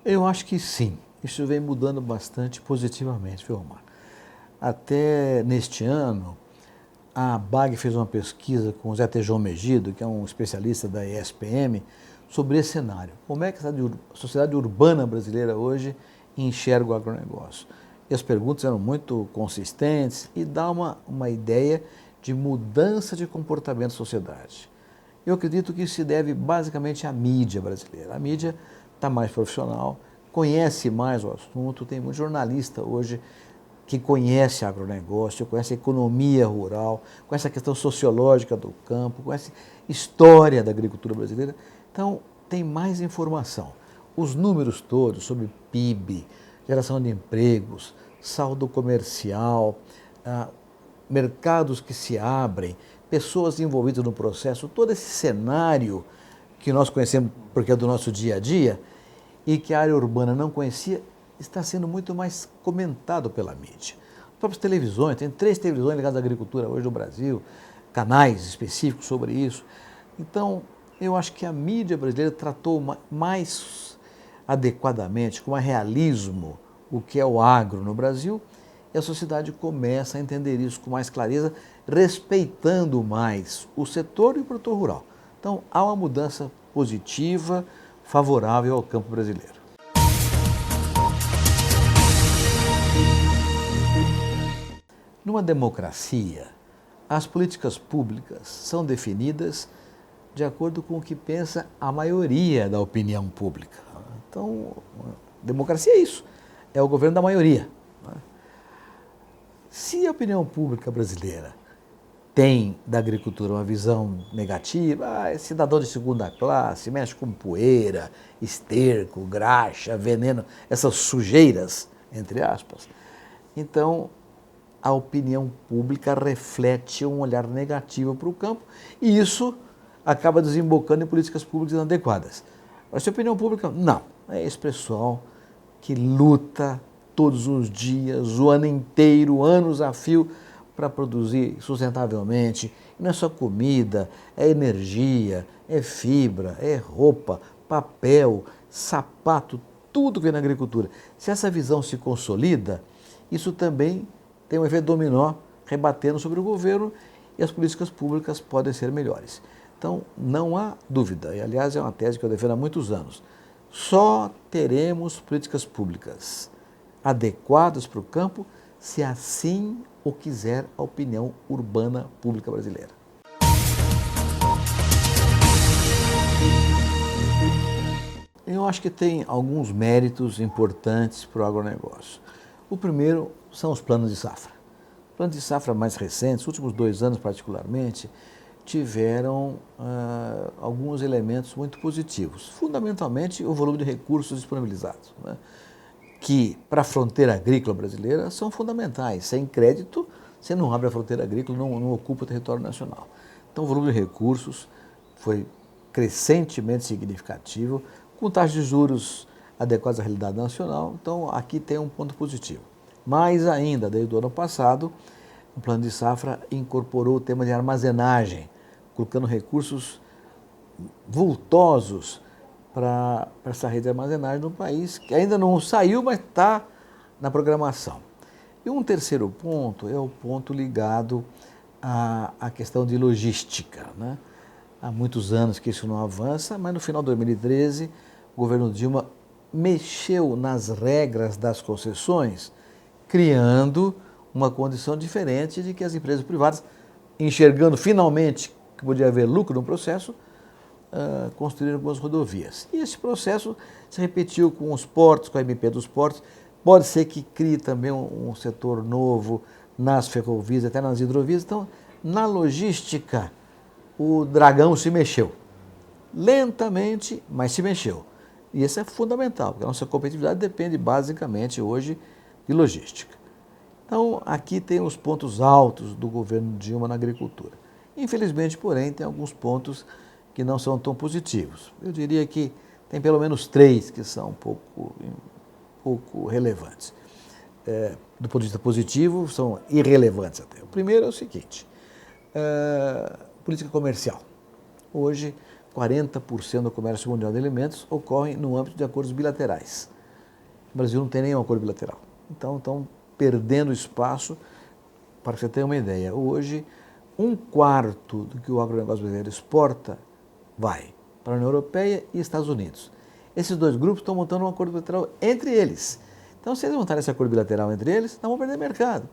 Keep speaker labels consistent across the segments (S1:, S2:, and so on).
S1: Eu acho que sim. Isso vem mudando bastante positivamente, viu, Omar? Até neste ano, a BAG fez uma pesquisa com o Zé Tejão Megido, que é um especialista da ESPM, sobre esse cenário. Como é que a sociedade urbana brasileira hoje enxerga o agronegócio? E as perguntas eram muito consistentes e dá uma ideia de mudança de comportamento da sociedade. Eu acredito que isso se deve basicamente à mídia brasileira. A mídia está mais profissional, conhece mais o assunto, tem muito jornalista hoje que conhece agronegócio, conhece a economia rural, conhece a questão sociológica do campo, conhece a história da agricultura brasileira. Então, tem mais informação. Os números todos sobre PIB, geração de empregos, saldo comercial, mercados que se abrem, pessoas envolvidas no processo, todo esse cenário que nós conhecemos porque é do nosso dia a dia e que a área urbana não conhecia, está sendo muito mais comentado pela mídia. As próprias televisões, tem 3 televisões ligadas à agricultura hoje no Brasil, canais específicos sobre isso. Então, eu acho que a mídia brasileira tratou mais adequadamente, com mais realismo, o que é o agro no Brasil, e a sociedade começa a entender isso com mais clareza, respeitando mais o setor e o produtor rural. Então, há uma mudança positiva, favorável ao campo brasileiro. Numa democracia, as políticas públicas são definidas de acordo com o que pensa a maioria da opinião pública. Então, democracia é isso, é o governo da maioria. Se a opinião pública brasileira tem da agricultura uma visão negativa, é cidadão de segunda classe, mexe com poeira, esterco, graxa, veneno, essas sujeiras, entre aspas, então a opinião pública reflete um olhar negativo para o campo e isso acaba desembocando em políticas públicas inadequadas. Mas se a opinião pública, não, é esse pessoal que luta todos os dias, o ano inteiro, anos a fio, para produzir sustentavelmente. E não é só comida, é energia, é fibra, é roupa, papel, sapato, tudo que vem na agricultura. Se essa visão se consolida, isso também tem um efeito dominó rebatendo sobre o governo e as políticas públicas podem ser melhores. Então, não há dúvida, e aliás é uma tese que eu defendo há muitos anos, só teremos políticas públicas adequadas para o campo se assim o quiser a opinião urbana pública brasileira. Eu acho que tem alguns méritos importantes para o agronegócio. O primeiro são os planos de safra. Planos de safra mais recentes, os últimos 2 anos particularmente, tiveram alguns elementos muito positivos. Fundamentalmente, o volume de recursos disponibilizados, né? Que para a fronteira agrícola brasileira são fundamentais. Sem crédito, você não abre a fronteira agrícola, não ocupa o território nacional. Então, o volume de recursos foi crescentemente significativo, com taxas de juros adequadas à realidade nacional. Então, aqui tem um ponto positivo. Mais ainda, desde o ano passado, o Plano de Safra incorporou o tema de armazenagem, colocando recursos vultosos para essa rede de armazenagem no país, que ainda não saiu, mas está na programação. E um terceiro ponto é o ponto ligado à questão de logística, né? Há muitos anos que isso não avança, mas no final de 2013, o governo Dilma mexeu nas regras das concessões, criando uma condição diferente de que as empresas privadas, enxergando finalmente que podia haver lucro no processo, construíram algumas rodovias. E esse processo se repetiu com os portos, com a MP dos portos. Pode ser que crie também um setor novo nas ferrovias, até nas hidrovias. Então, na logística, o dragão se mexeu. Lentamente, mas se mexeu. E isso é fundamental, porque a nossa competitividade depende basicamente hoje de logística. Então, aqui tem os pontos altos do governo Dilma na agricultura. Infelizmente, porém, tem alguns pontos que não são tão positivos. Eu diria que tem pelo menos 3 que são um pouco relevantes. Do ponto de vista positivo, são irrelevantes até. O primeiro é o seguinte, política comercial. Hoje, 40% do comércio mundial de alimentos ocorre no âmbito de acordos bilaterais. O Brasil não tem nenhum acordo bilateral. Então, estão perdendo espaço. Para você ter uma ideia, hoje, 1/4 do que o agronegócio brasileiro exporta vai para a União Europeia e Estados Unidos. Esses dois grupos estão montando um acordo bilateral entre eles. Então, se eles montarem esse acordo bilateral entre eles, não vão perder mercado.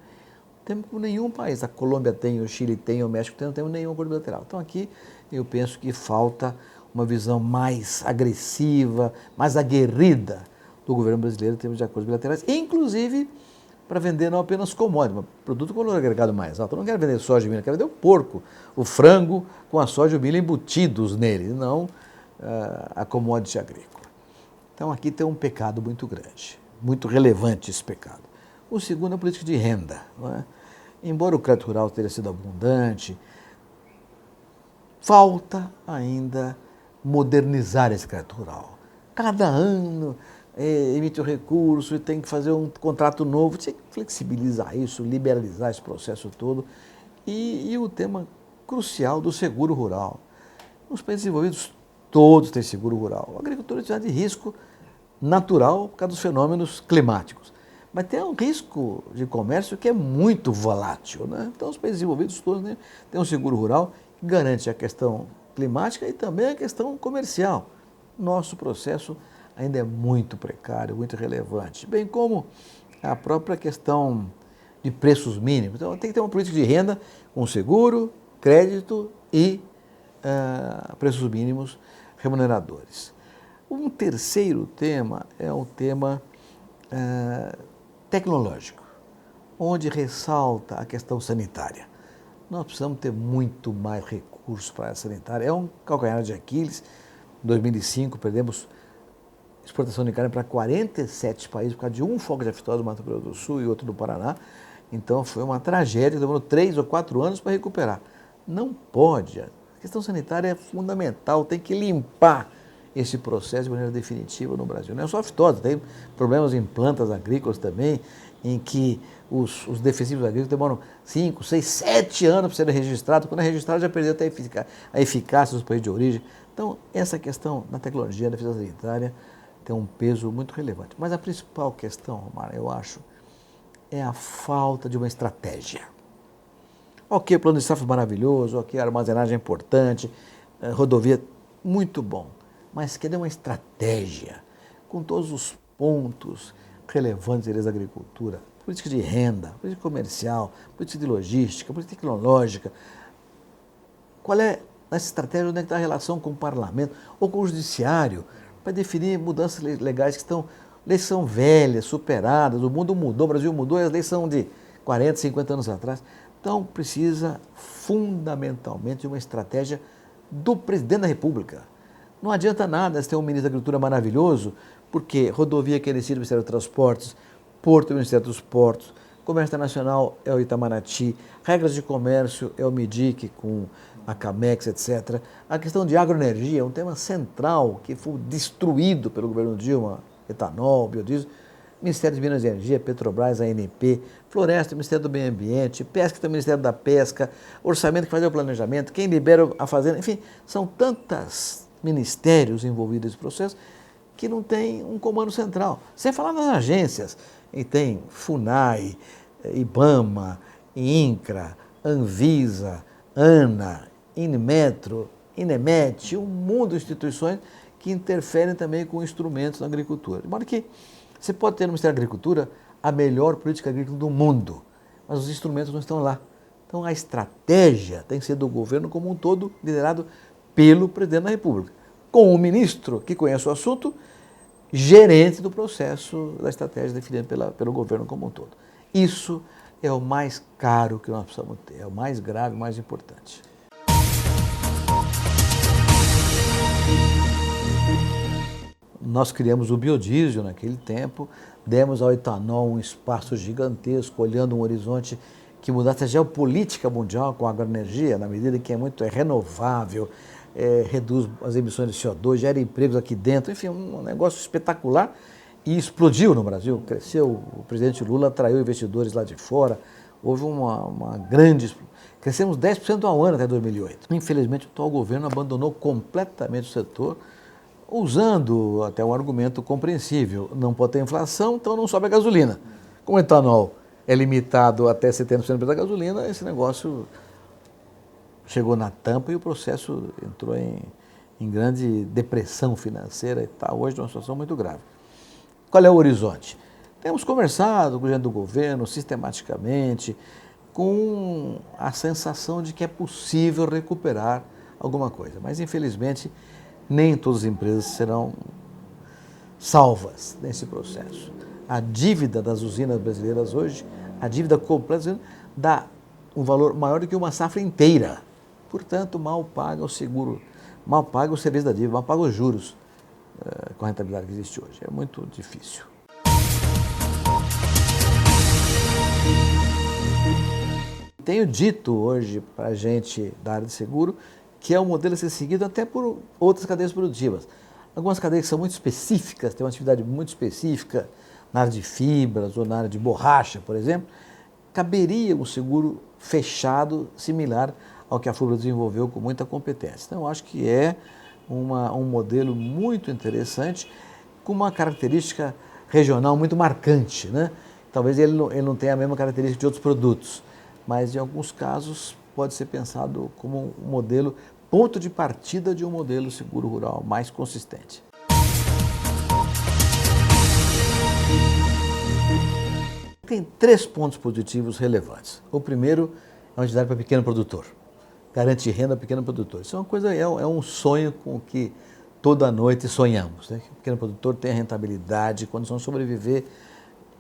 S1: Não temos nenhum país. A Colômbia tem, o Chile tem, o México tem, não temos nenhum acordo bilateral. Então, aqui, eu penso que falta uma visão mais agressiva, mais aguerrida do governo brasileiro em termos de acordos bilaterais, inclusive para vender não apenas commodity, mas produto com valor agregado mais alto. Eu não quero vender soja e milho, eu quero vender o porco, o frango com a soja e o milho embutidos nele, não a commodity agrícola. Então aqui tem um pecado muito grande, muito relevante esse pecado. O segundo é a política de renda. Não é? Embora o crédito rural tenha sido abundante, falta ainda modernizar esse crédito rural. Cada ano emite o recurso e tem que fazer um contrato novo, tinha que flexibilizar isso, liberalizar esse processo todo. E o tema crucial do seguro rural. Os países desenvolvidos todos têm seguro rural. A agricultura é de risco natural por causa dos fenômenos climáticos. Mas tem um risco de comércio que é muito volátil. Né? Então os países desenvolvidos todos, né, têm um seguro rural que garante a questão climática e também a questão comercial. Nosso processo ainda é muito precário, muito relevante, bem como a própria questão de preços mínimos. Então, tem que ter uma política de renda com seguro, crédito e preços mínimos remuneradores. Um terceiro tema é o tema tecnológico, onde ressalta a questão sanitária. Nós precisamos ter muito mais recursos para a área sanitária. É um calcanhar de Aquiles. Em 2005, perdemos exportação de carne para 47 países por causa de um foco de aftosa do Mato Grosso do Sul e outro do Paraná. Então foi uma tragédia, demorou 3 ou 4 anos para recuperar. Não pode. A questão sanitária é fundamental, tem que limpar esse processo de maneira definitiva no Brasil. Não é só aftosa, tem problemas em plantas agrícolas também, em que os defensivos agrícolas demoram 5, 6, 7 anos para serem registrados. Quando é registrado já perdeu até a eficácia dos países de origem. Então essa questão na tecnologia, da defesa sanitária, tem um peso muito relevante. Mas a principal questão, Omar, eu acho, é a falta de uma estratégia. Ok, plano de safra maravilhoso, ok, armazenagem é importante, rodovia muito bom, mas cadê uma estratégia com todos os pontos relevantes da agricultura? Política de renda, política comercial, política de logística, política tecnológica. Qual é essa estratégia? Onde é que está a relação com o parlamento ou com o judiciário? Para definir mudanças legais que estão... Leis são velhas, superadas, o mundo mudou, o Brasil mudou e as leis são de 40, 50 anos atrás. Então precisa fundamentalmente de uma estratégia do presidente da República. Não adianta nada se ter um ministro da Agricultura maravilhoso, porque rodovia que decide o Ministério dos Transportes, porto é o Ministério dos Portos, comércio internacional é o Itamaraty, regras de comércio é o MIDIC com a Camex, etc. A questão de agroenergia é um tema central que foi destruído pelo governo Dilma, etanol, biodiesel, Ministério de Minas e Energia, Petrobras, ANP, Floresta, Ministério do Meio Ambiente, Pesca, tem o Ministério da Pesca, Orçamento que faz o planejamento, quem libera a fazenda, enfim, são tantos ministérios envolvidos nesse processo que não tem um comando central. Sem falar nas agências, e tem FUNAI, IBAMA, INCRA, Anvisa, ANA, Inmetro, INEMET, um mundo de instituições que interferem também com instrumentos na agricultura. De modo que você pode ter no Ministério da Agricultura a melhor política agrícola do mundo, mas os instrumentos não estão lá. Então a estratégia tem que ser do governo como um todo, liderado pelo presidente da República, com o ministro que conhece o assunto, gerente do processo da estratégia definida pelo governo como um todo. Isso é o mais caro que nós precisamos ter, é o mais grave, o mais importante. Nós criamos o biodiesel naquele tempo, demos ao etanol um espaço gigantesco, olhando um horizonte que mudasse a geopolítica mundial com a agroenergia, na medida que é renovável, reduz as emissões de CO2, gera empregos aqui dentro, enfim, um negócio espetacular e explodiu no Brasil, cresceu, o presidente Lula atraiu investidores lá de fora, houve uma grande... Crescemos 10% ao ano até 2008. Infelizmente, o atual governo abandonou completamente o setor, usando até um argumento compreensível. Não pode ter inflação, então não sobe a gasolina. Como o etanol é limitado até 70% do preço da gasolina, esse negócio chegou na tampa e o processo entrou em grande depressão financeira e está hoje numa situação muito grave. Qual é o horizonte? Temos conversado com o presidente do governo sistematicamente, com a sensação de que é possível recuperar alguma coisa. Mas, infelizmente, nem todas as empresas serão salvas nesse processo. A dívida das usinas brasileiras hoje, a dívida completa, dá um valor maior do que uma safra inteira. Portanto, mal paga o seguro, mal paga o serviço da dívida, mal paga os juros com a rentabilidade que existe hoje. É muito difícil. Tenho dito hoje para a gente da área de seguro que é um modelo a ser seguido até por outras cadeias produtivas. Algumas cadeias que são muito específicas, têm uma atividade muito específica na área de fibras ou na área de borracha, por exemplo, caberia um seguro fechado similar ao que a FUBRA desenvolveu com muita competência. Então, eu acho que é um modelo muito interessante, com uma característica regional muito marcante, né? Talvez ele não tenha a mesma característica de outros produtos, mas em alguns casos pode ser pensado como um modelo, ponto de partida de um modelo seguro rural mais consistente. Tem 3 pontos positivos relevantes. O primeiro é uma entidade para pequeno produtor, garante renda ao pequeno produtor. Isso é uma coisa, é um sonho com que toda noite sonhamos, né? Que o pequeno produtor tenha rentabilidade, condição de sobreviver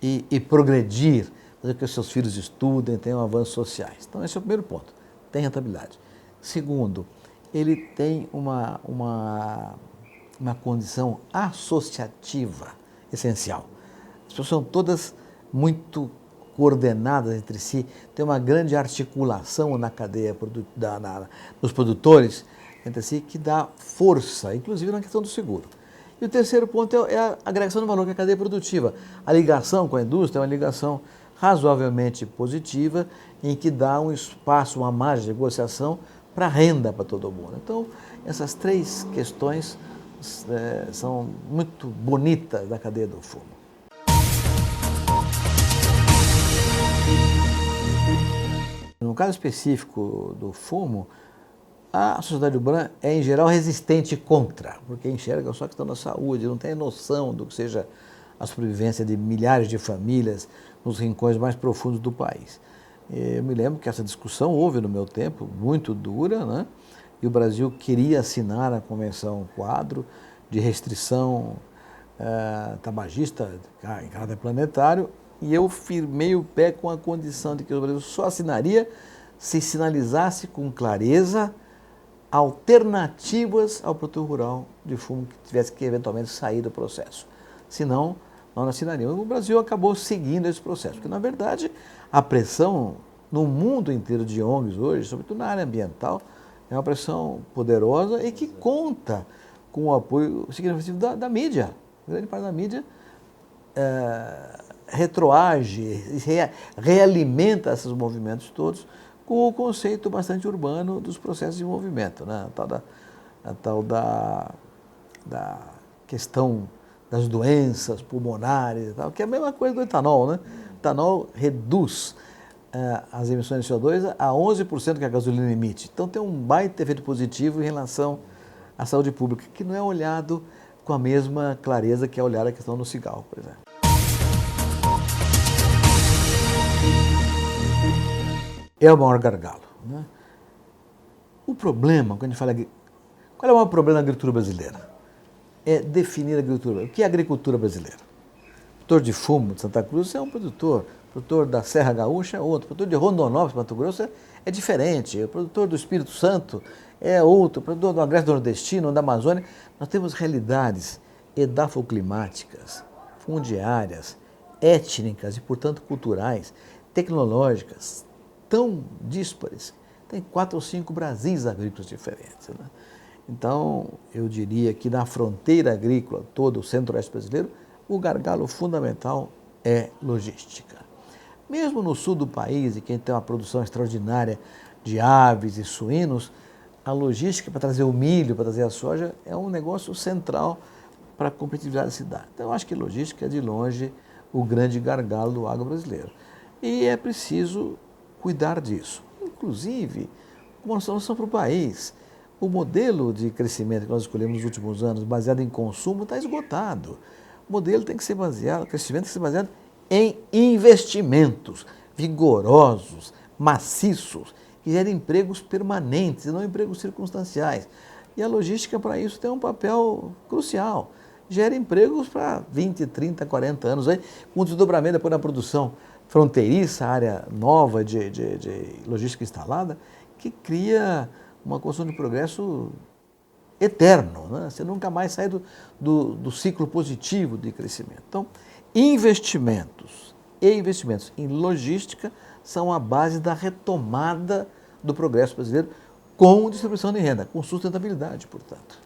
S1: e progredir, fazer com que os seus filhos estudem, tenham avanços sociais. Então, esse é o primeiro ponto, tem rentabilidade. Segundo, ele tem uma condição associativa essencial. As pessoas são todas muito coordenadas entre si, tem uma grande articulação na cadeia dos produtores entre si que dá força, inclusive na questão do seguro. E o terceiro ponto é a agregação de valor, que é a cadeia produtiva. A ligação com a indústria é uma ligação razoavelmente positiva, em que dá um espaço, uma margem de negociação para renda para todo mundo. Então, essas 3 questões são muito bonitas da cadeia do fumo. No caso específico do fumo, a sociedade urbana é, em geral, resistente contra, porque enxerga só a questão da saúde, não tem noção do que seja a sobrevivência de milhares de famílias nos rincões mais profundos do país. Eu me lembro que essa discussão houve no meu tempo, muito dura, né? E o Brasil queria assinar a Convenção Quadro de restrição tabagista em caráter planetário, e eu firmei o pé com a condição de que o Brasil só assinaria se sinalizasse com clareza alternativas ao produtor rural de fumo que tivesse que eventualmente sair do processo. Senão, nós não assinaríamos. O Brasil acabou seguindo esse processo, porque, na verdade, a pressão no mundo inteiro de ONGs hoje, sobretudo na área ambiental, é uma pressão poderosa e que conta com o apoio significativo da mídia. A grande parte da mídia retroage, realimenta esses movimentos todos com o conceito bastante urbano dos processos de movimento, né? A tal da questão das doenças pulmonares e tal, que é a mesma coisa do etanol, né? O etanol reduz as emissões de CO2 a 11% que a gasolina emite. Então tem um baita efeito positivo em relação à saúde pública, que não é olhado com a mesma clareza que é olhar a questão do cigarro, por exemplo. É o maior gargalo, né? O problema, quando a gente fala... Qual é o maior problema da agricultura brasileira? É definir a agricultura. O que é a agricultura brasileira? O produtor de fumo de Santa Cruz é um produtor. O produtor da Serra Gaúcha é outro. O produtor de Rondonópolis, Mato Grosso, é diferente. O produtor do Espírito Santo é outro. O produtor do Agreste Nordestino, da Amazônia. Nós temos realidades edafoclimáticas, fundiárias, étnicas e, portanto, culturais, tecnológicas, tão díspares. Tem 4 ou 5 Brasis agrícolas diferentes, né? Então, eu diria que na fronteira agrícola, todo o centro-oeste brasileiro, o gargalo fundamental é logística. Mesmo no sul do país, em que tem uma produção extraordinária de aves e suínos, a logística para trazer o milho, para trazer a soja, é um negócio central para a competitividade da cidade. Então, eu acho que logística é, de longe, o grande gargalo do agro brasileiro. E é preciso cuidar disso. Inclusive, uma solução para o país. O modelo de crescimento que nós escolhemos nos últimos anos, baseado em consumo, está esgotado. O modelo tem que ser baseado, o crescimento tem que ser baseado em investimentos vigorosos, maciços, que gerem empregos permanentes e não empregos circunstanciais. E a logística, para isso, tem um papel crucial. Gera empregos para 20, 30, 40 anos, aí, com desdobramento depois na produção fronteiriça, área nova de logística instalada, que cria uma construção de progresso eterno, né? Você nunca mais sai do ciclo positivo de crescimento. Então, investimentos em logística são a base da retomada do progresso brasileiro com distribuição de renda, com sustentabilidade, portanto.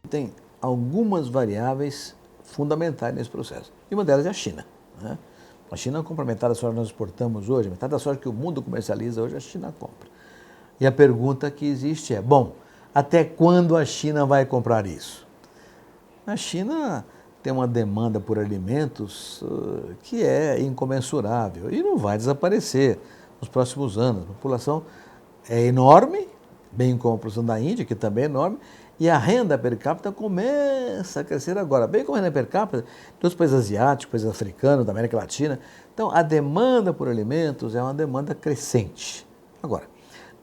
S1: Tem algumas variáveis fundamentais nesse processo. E uma delas é a China, né? A China compra metade da soja que nós exportamos hoje, metade da soja que o mundo comercializa hoje, a China compra. E a pergunta que existe é, bom, até quando a China vai comprar isso? A China tem uma demanda por alimentos que é incomensurável e não vai desaparecer nos próximos anos. A população é enorme, bem como a população da Índia, que também é enorme, e a renda per capita começa a crescer agora, bem como a renda per capita dos países asiáticos, países africanos, da América Latina. Então, a demanda por alimentos é uma demanda crescente. Agora,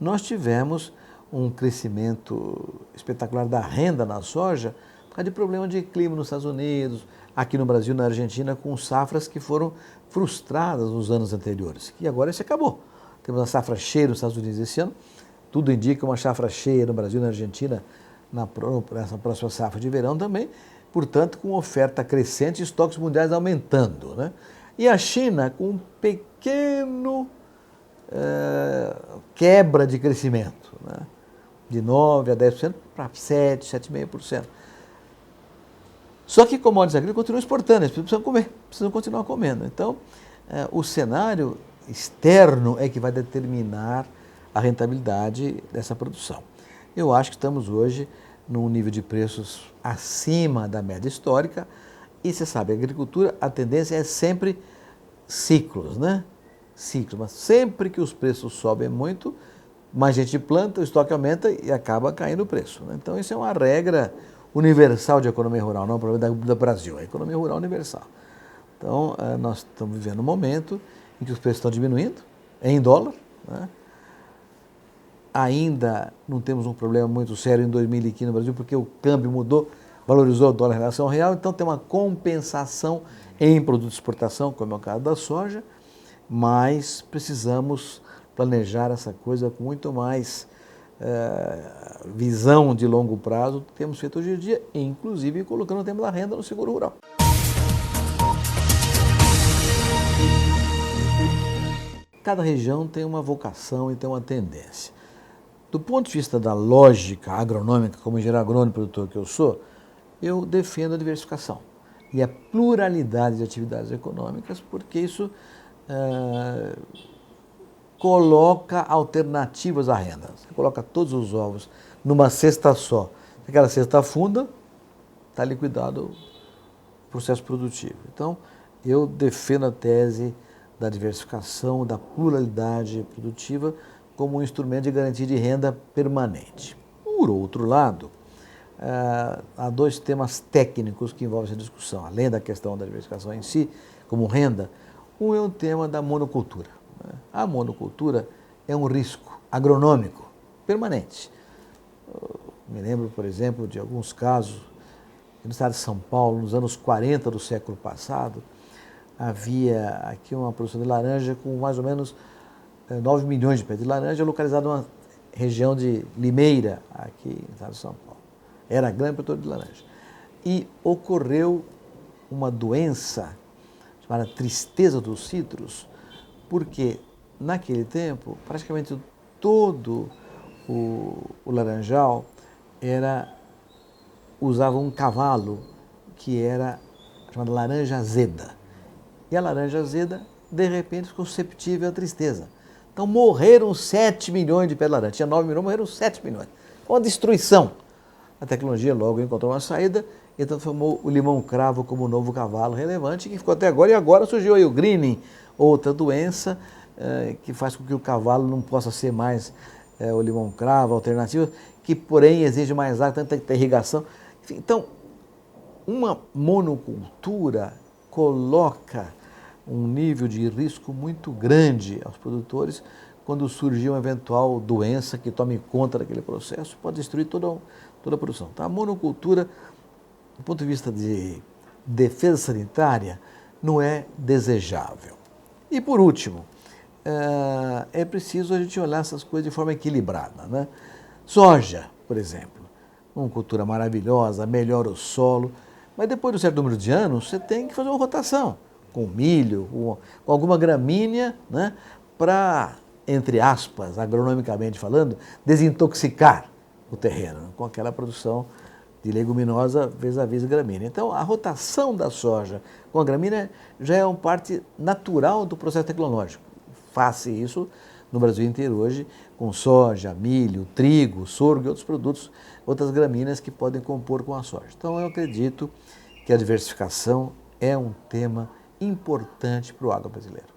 S1: nós tivemos um crescimento espetacular da renda na soja por causa de problema de clima nos Estados Unidos, aqui no Brasil, na Argentina, com safras que foram frustradas nos anos anteriores. E agora isso acabou. Temos uma safra cheia nos Estados Unidos esse ano, tudo indica uma safra cheia no Brasil e na Argentina nessa próxima safra de verão também, portanto, com oferta crescente e estoques mundiais aumentando, né? E a China com um pequeno quebra de crescimento, né? De 9% a 10% para 7%, 7,5%. Só que commodities agrícolas continuam exportando, eles precisam comer, precisam continuar comendo. Então, o cenário externo é que vai determinar a rentabilidade dessa produção. Eu acho que estamos hoje num nível de preços acima da média histórica e você sabe, a agricultura, a tendência é sempre ciclos, né? Ciclos, mas sempre que os preços sobem muito, mais gente planta, o estoque aumenta e acaba caindo o preço, né? Então isso é uma regra universal de economia rural, não é um problema do Brasil, é a economia rural universal. Então nós estamos vivendo um momento em que os preços estão diminuindo, em dólar, né? Ainda não temos um problema muito sério em 2015 no Brasil, porque o câmbio mudou, valorizou o dólar em relação ao real, então tem uma compensação em produtos de exportação, como é o caso da soja, mas precisamos planejar essa coisa com muito mais visão de longo prazo do que temos feito hoje em dia, inclusive colocando o tema da renda no seguro rural. Cada região tem uma vocação e tem uma tendência. Do ponto de vista da lógica agronômica, como engenheiro agrônomo e produtor que eu sou, eu defendo a diversificação e a pluralidade de atividades econômicas, porque isso coloca alternativas à renda. Você coloca todos os ovos numa cesta só. Se aquela cesta afunda, está liquidado o processo produtivo. Então, eu defendo a tese da diversificação, da pluralidade produtiva, como um instrumento de garantia de renda permanente. Por outro lado, há dois temas técnicos que envolvem essa discussão, além da questão da diversificação em si, como renda. Um é o tema da monocultura. A monocultura é um risco agronômico permanente. Eu me lembro, por exemplo, de alguns casos no estado de São Paulo, nos anos 40 do século passado, havia aqui uma produção de laranja com mais ou menos 9 milhões de pés de laranja, localizada numa região de Limeira, aqui no estado de São Paulo. Era grande produtor de laranja. E ocorreu uma doença chamada tristeza dos citros, porque naquele tempo, praticamente todo o laranjal usava um cavalo que era chamado laranja azeda. E a laranja azeda de repente ficou susceptível à tristeza. Então morreram 7 milhões de pé de laranja. Tinha 9 milhões, morreram 7 milhões. Uma destruição. A tecnologia logo encontrou uma saída e transformou o limão-cravo como um novo cavalo relevante, que ficou até agora. E agora surgiu aí o greening, outra doença que faz com que o cavalo não possa ser mais o limão-cravo, alternativa, que porém exige mais água, tem que ter irrigação. Enfim, então, uma monocultura coloca um nível de risco muito grande aos produtores quando surgir uma eventual doença que tome conta daquele processo, pode destruir toda a produção. Então, a monocultura, do ponto de vista de defesa sanitária, não é desejável. E por último, é preciso a gente olhar essas coisas de forma equilibrada, né? Soja, por exemplo, uma cultura maravilhosa, melhora o solo, mas depois de um certo número de anos, você tem que fazer uma rotação com milho, com alguma gramínea, né, para, entre aspas, agronomicamente falando, desintoxicar o terreno com aquela produção de leguminosa vis-à-vis gramínea. Então, a rotação da soja com a gramínea já é uma parte natural do processo tecnológico. Faz-se isso no Brasil inteiro hoje, com soja, milho, trigo, sorgo e outros produtos, outras gramíneas que podem compor com a soja. Então, eu acredito que a diversificação é um tema importante para o agro brasileiro.